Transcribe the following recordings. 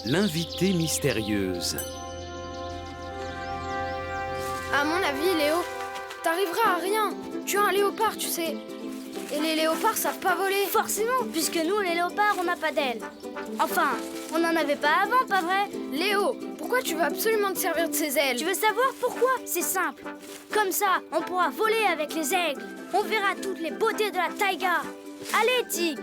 l'invitée mystérieuse. À mon avis, Léo, t'arriveras à rien. Tu es un léopard, tu sais. Et les léopards savent pas voler. Forcément, puisque nous, les léopards, on n'a pas d'ailes. Enfin, on n'en avait pas avant, pas vrai? Léo, pourquoi tu veux absolument te servir de ces ailes? Tu veux savoir pourquoi? C'est simple. Comme ça, on pourra voler avec les aigles. On verra toutes les beautés de la taïga. Allez, Tig,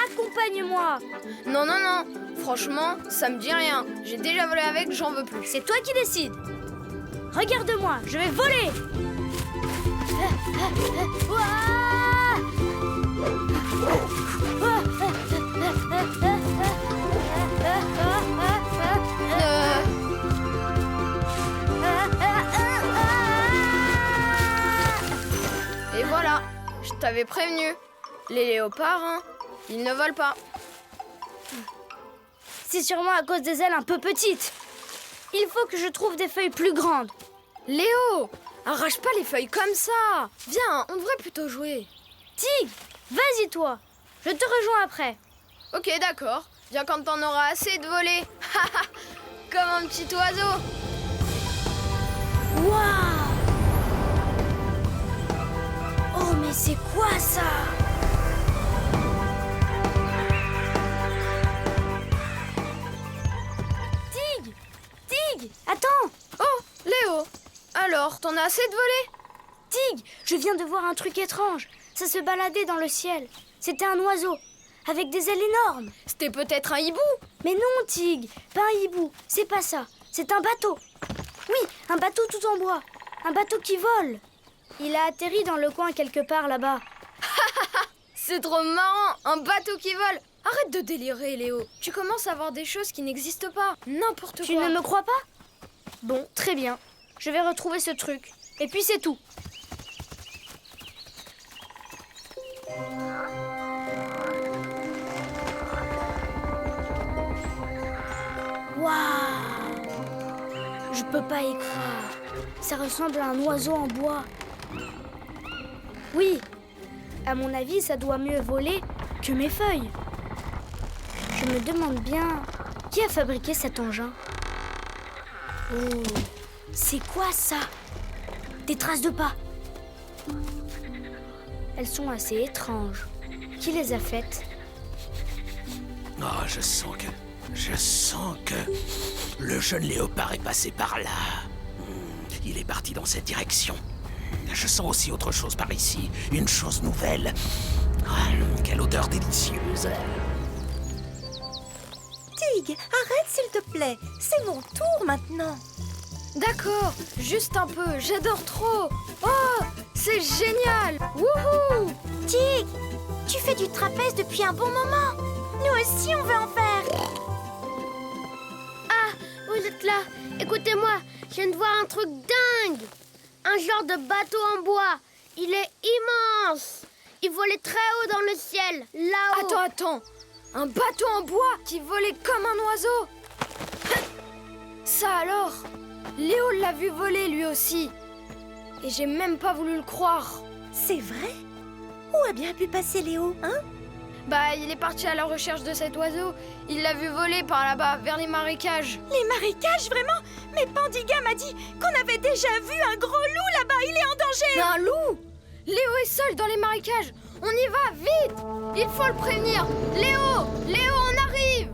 accompagne-moi. Non, non, non. Franchement, ça me dit rien. J'ai déjà volé avec, j'en veux plus. C'est toi qui décides. Regarde-moi, je vais voler. Ouah! Et voilà, je t'avais prévenu. Les léopards, hein, ils ne volent pas. C'est sûrement à cause des ailes un peu petites. Il faut que je trouve des feuilles plus grandes. Léo, arrache pas les feuilles comme ça. Viens, on devrait plutôt jouer. Tig, vas-y toi. Je te rejoins après. Ok, d'accord. Viens quand t'en auras assez de voler. Comme un petit oiseau. Waouh! Oh, mais c'est quoi ça? Tig! Tig! Attends! Oh, Léo, alors, t'en as assez de voler? Tig, je viens de voir un truc étrange. Ça se baladait dans le ciel. C'était un oiseau, avec des ailes énormes. C'était peut-être un hibou? Mais non, Tig, pas un hibou, c'est pas ça. C'est un bateau. Oui, un bateau tout en bois. Un bateau qui vole. Il a atterri dans le coin quelque part là-bas. C'est trop marrant, un bateau qui vole. Arrête de délirer, Léo. Tu commences à voir des choses qui n'existent pas. N'importe quoi. Tu ne me crois pas? Bon, très bien. Je vais retrouver ce truc. Et puis c'est tout. Waouh! Je peux pas y croire. Ça ressemble à un oiseau en bois. Oui, à mon avis, ça doit mieux voler que mes feuilles. Je me demande bien qui a fabriqué cet engin. Oh, c'est quoi ça? Des traces de pas. Elles sont assez étranges. Qui les a faites? Oh, je sens que le jeune léopard est passé par là. Il est parti dans cette direction. Je sens aussi autre chose par ici, une chose nouvelle. Ah, quelle odeur délicieuse. Tig, arrête s'il te plaît. C'est mon tour maintenant. D'accord, juste un peu, j'adore trop. Oh, c'est génial. Wouhou! Tig, tu fais du trapèze depuis un bon moment. Nous aussi, on veut en faire. Ah, vous êtes là. Écoutez-moi, je viens de voir un truc dingue. Un genre de bateau en bois. Il est immense. Il volait très haut dans le ciel, là-haut. Attends. Un bateau en bois qui volait comme un oiseau. Ça alors? Léo l'a vu voler lui aussi. Et j'ai même pas voulu le croire. C'est vrai? Où a bien pu passer Léo, hein? Bah, il est parti à la recherche de cet oiseau. Il l'a vu voler par là-bas, vers les marécages. Les marécages, vraiment? Mais Pandiga m'a dit qu'on avait déjà vu un gros loup là-bas. Il est en danger. Un loup? Léo est seul dans les marécages. On y va, vite! Il faut le prévenir. Léo, on arrive!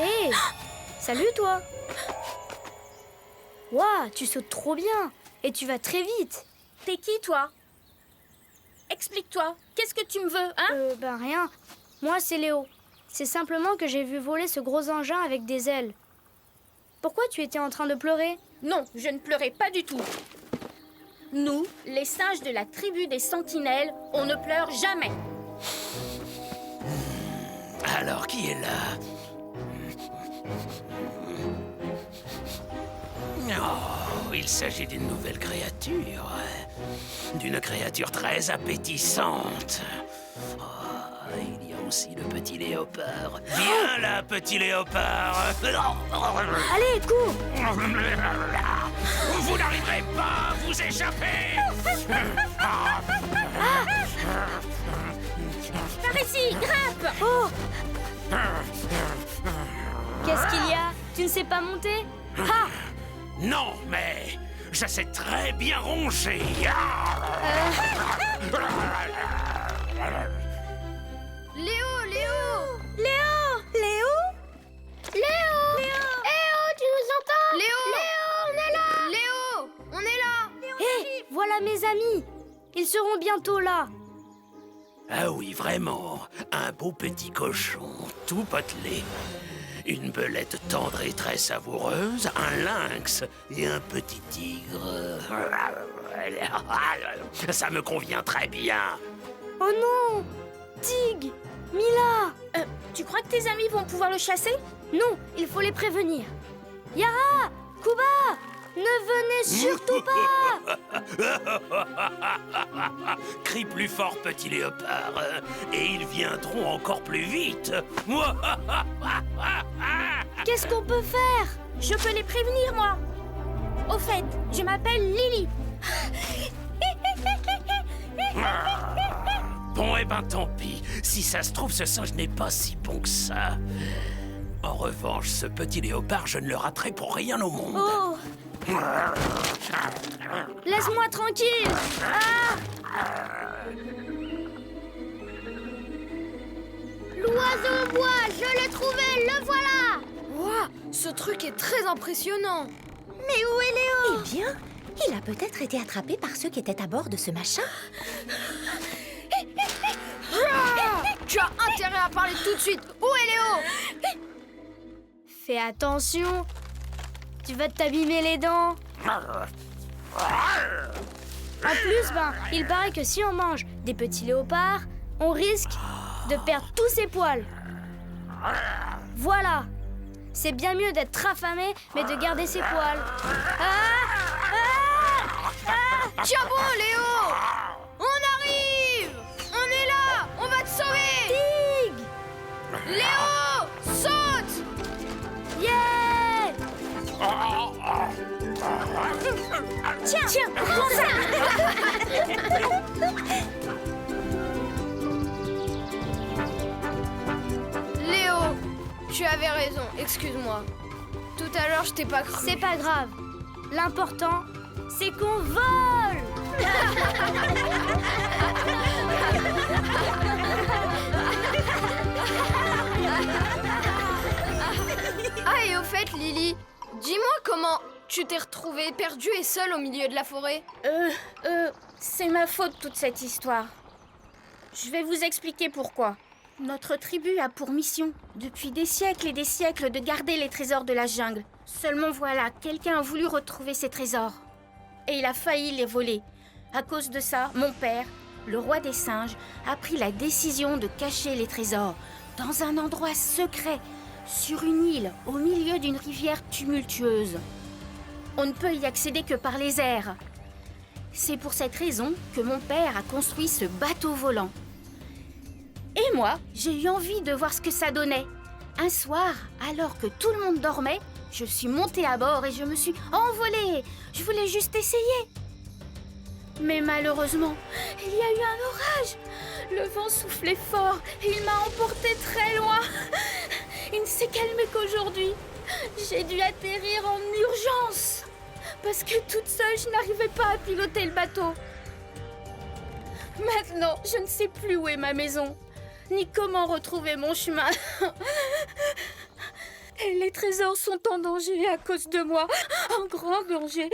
Hé, salut toi. Waouh, tu sautes trop bien. Et tu vas très vite. T'es qui, toi? Explique-toi. Qu'est-ce que tu me veux, hein? Ben rien. Moi, c'est Léo. C'est simplement que j'ai vu voler ce gros engin avec des ailes. Pourquoi tu étais en train de pleurer? Non, je ne pleurais pas du tout. Nous, les singes de la tribu des sentinelles, on ne pleure jamais. Alors, qui est là? Oh, il s'agit d'une nouvelle créature. D'une créature très appétissante. Oh, il y a aussi le petit léopard. Viens là, petit léopard. Allez, cours. Vous n'arriverez pas à vous échapper. Ah, sais pas monter? Ah! Non, mais je sais très bien ronger. Léo, Léo! Léo! Léo! Tu nous entends? Léo! On est là! Léo! On est là! Hé, voilà mes amis. Ils seront bientôt là. Ah oui, vraiment, un beau petit cochon, tout potelé. Une belette tendre et très savoureuse, un lynx et un petit tigre. Ça me convient très bien. Oh non! Tig! Mila! Tu crois que tes amis vont pouvoir le chasser? Non, il faut les prévenir. Yara! Kuba! Ne venez surtout pas! Crie plus fort, petit léopard, et ils viendront encore plus vite. Qu'est-ce qu'on peut faire? Je peux les prévenir, moi. Au fait, je m'appelle Lily. Bon, eh ben tant pis. Si ça se trouve, ce singe n'est pas si bon que ça. En revanche, ce petit léopard, je ne le raterai pour rien au monde. Oh! Laisse-moi tranquille! L'oiseau au bois, je l'ai trouvé, le voilà! Ouah, ce truc est très impressionnant. Mais où est Léo? Eh bien, il a peut-être été attrapé par ceux qui étaient à bord de ce machin. Tu as intérêt à parler tout de suite. Où est Léo? Fais attention! Tu vas t'abîmer les dents! En plus, il paraît que si on mange des petits léopards, on risque de perdre tous ses poils. Voilà! C'est bien mieux d'être affamé, mais de garder ses poils. Tiens bon, Léo! On arrive! On est là! On va te sauver! Tig! Léo! Saute! Yeah! Tiens, prends ça! Léo, tu avais raison, excuse-moi. Tout à l'heure, je t'ai pas cru. C'est pas grave. L'important, c'est qu'on vole! Ah, et au fait, Lily, dis-moi comment tu t'es retrouvée perdue et seule au milieu de la forêt. C'est ma faute toute cette histoire. Je vais vous expliquer pourquoi. Notre tribu a pour mission, depuis des siècles et des siècles, de garder les trésors de la jungle. Seulement voilà, quelqu'un a voulu retrouver ces trésors. Et il a failli les voler. À cause de ça, mon père, le roi des singes, a pris la décision de cacher les trésors dans un endroit secret, sur une île, au milieu d'une rivière tumultueuse. On ne peut y accéder que par les airs. C'est pour cette raison que mon père a construit ce bateau volant. Et moi, j'ai eu envie de voir ce que ça donnait. Un soir, alors que tout le monde dormait, je suis montée à bord et je me suis envolée. Je voulais juste essayer. Mais malheureusement, il y a eu un orage. Le vent soufflait fort et il m'a emportée très loin. Il ne s'est calmé qu'aujourd'hui. J'ai dû atterrir en urgence. Parce que toute seule, je n'arrivais pas à piloter le bateau. Maintenant, je ne sais plus où est ma maison, ni comment retrouver mon chemin. Et les trésors sont en danger à cause de moi, en grand danger.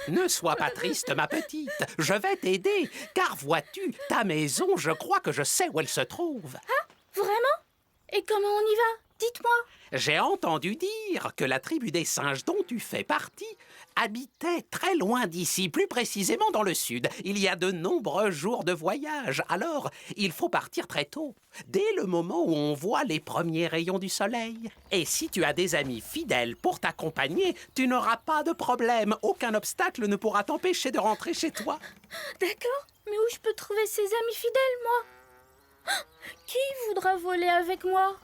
Ne sois pas triste, ma petite. Je vais t'aider, car vois-tu, ta maison, je crois que je sais où elle se trouve. Vraiment? Et comment on y va? Dites-moi. J'ai entendu dire que la tribu des singes dont tu fais partie habitait très loin d'ici, plus précisément dans le sud. Il y a de nombreux jours de voyage, alors il faut partir très tôt, dès le moment où on voit les premiers rayons du soleil. Et si tu as des amis fidèles pour t'accompagner, tu n'auras pas de problème. Aucun obstacle ne pourra t'empêcher de rentrer chez toi. D'accord, mais où je peux trouver ces amis fidèles, moi? Qui voudra voler avec moi?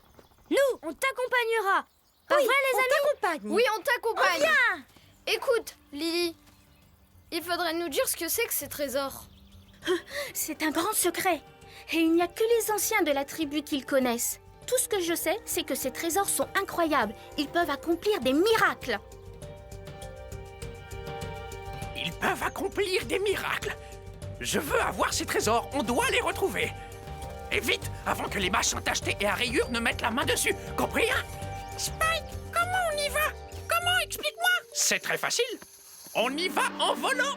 Nous, on t'accompagnera. Pas vrai, les amis? Oui, on t'accompagne. Écoute, Lily, il faudrait nous dire ce que c'est que ces trésors. C'est un grand secret. Et il n'y a que les anciens de la tribu qui le connaissent. Tout ce que je sais, c'est que ces trésors sont incroyables. Ils peuvent accomplir des miracles. Ils peuvent accomplir des miracles. Je veux avoir ces trésors, on doit les retrouver. Et vite, avant que les machins tachetés et à rayures ne mettent la main dessus. Compris, hein? Spike, comment on y va? Comment? Explique-moi. C'est très facile. On y va en volant.